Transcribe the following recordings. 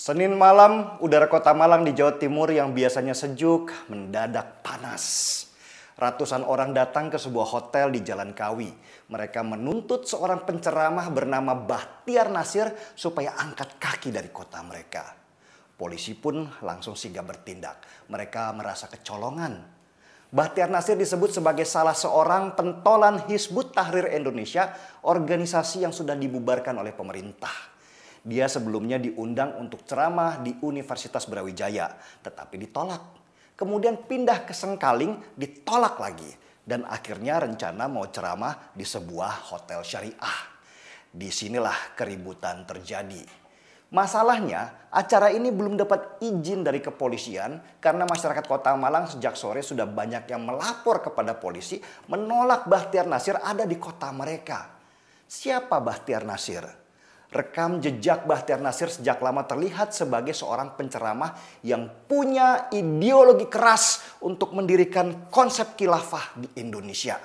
Senin malam, udara kota Malang di Jawa Timur yang biasanya sejuk mendadak panas. Ratusan orang datang ke sebuah hotel di Jalan Kawi. Mereka menuntut seorang penceramah bernama Bahtiar Nasir supaya angkat kaki dari kota mereka. Polisi pun langsung sigap bertindak. Mereka merasa kecolongan. Bahtiar Nasir disebut sebagai salah seorang pentolan Hizbut Tahrir Indonesia, organisasi yang sudah dibubarkan oleh pemerintah. Dia sebelumnya diundang untuk ceramah di Universitas Brawijaya, tetapi ditolak. Kemudian pindah ke Sengkaling, ditolak lagi. Dan akhirnya rencana mau ceramah di sebuah hotel syariah. Disinilah keributan terjadi. Masalahnya, acara ini belum dapat izin dari kepolisian karena masyarakat Kota Malang sejak sore sudah banyak yang melapor kepada polisi menolak Bahtiar Nasir ada di kota mereka. Siapa Bahtiar Nasir? Rekam jejak Bahtiar Nasir sejak lama terlihat sebagai seorang penceramah yang punya ideologi keras untuk mendirikan konsep khilafah di Indonesia.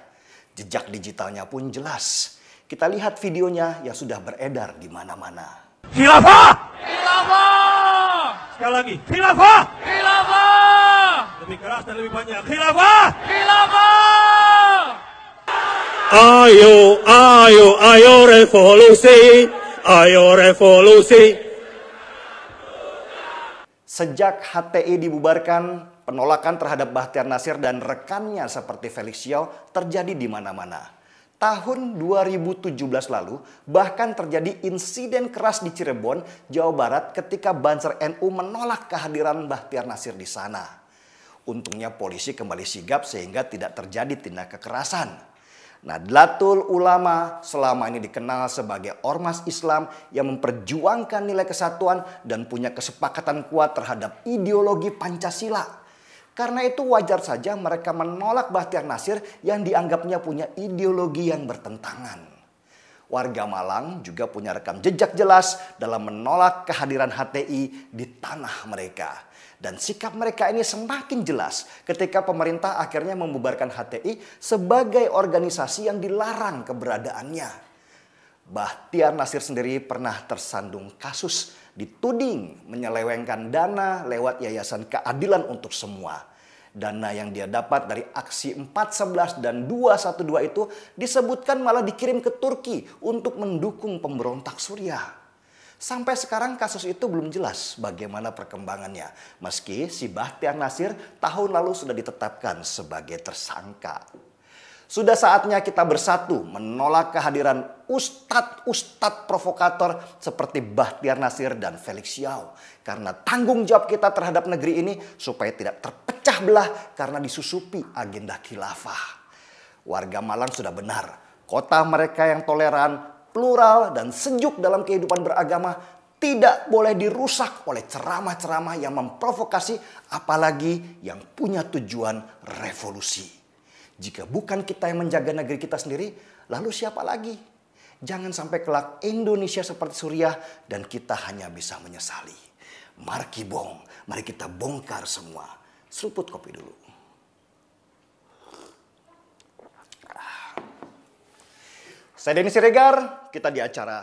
Jejak digitalnya pun jelas. Kita lihat videonya yang sudah beredar di mana-mana. Khilafah! Khilafah! Sekali lagi, khilafah! Khilafah! Lebih keras dan lebih banyak. Khilafah! Khilafah! Ayo, ayo, ayo revolusi! Ayo revolusi! Sejak HTI dibubarkan, penolakan terhadap Bahtiar Nasir dan rekannya seperti Felix Xiao terjadi di mana-mana. Tahun 2017 lalu, bahkan terjadi insiden keras di Cirebon, Jawa Barat ketika Banser NU menolak kehadiran Bahtiar Nasir di sana. Untungnya polisi kembali sigap sehingga tidak terjadi tindak kekerasan. Nahdlatul Ulama selama ini dikenal sebagai ormas Islam yang memperjuangkan nilai kesatuan dan punya kesepakatan kuat terhadap ideologi Pancasila. Karena itu wajar saja mereka menolak Bahtiar Nasir yang dianggapnya punya ideologi yang bertentangan. Warga Malang juga punya rekam jejak jelas dalam menolak kehadiran HTI di tanah mereka. Dan sikap mereka ini semakin jelas ketika pemerintah akhirnya membubarkan HTI sebagai organisasi yang dilarang keberadaannya. Bahtiar Nasir sendiri pernah tersandung kasus dituding menyelewengkan dana lewat Yayasan Keadilan untuk Semua. Dana yang dia dapat dari aksi 411 dan 212 itu disebutkan malah dikirim ke Turki untuk mendukung pemberontak Suriah. Sampai sekarang kasus itu belum jelas bagaimana perkembangannya. Meski si Bahtiar Nasir tahun lalu sudah ditetapkan sebagai tersangka. Sudah saatnya kita bersatu menolak kehadiran ustadz-ustadz provokator seperti Bahtiar Nasir dan Felix Xiao. Karena tanggung jawab kita terhadap negeri ini supaya tidak terpecah belah karena disusupi agenda khilafah. Warga Malang sudah benar, kota mereka yang toleran, plural dan sejuk dalam kehidupan beragama tidak boleh dirusak oleh ceramah-ceramah yang memprovokasi apalagi yang punya tujuan revolusi. Jika bukan kita yang menjaga negeri kita sendiri, lalu siapa lagi? Jangan sampai kelak Indonesia seperti Suriah dan kita hanya bisa menyesali. Mari kita bongkar semua. Seruput kopi dulu. Saya Denny Siregar, kita di acara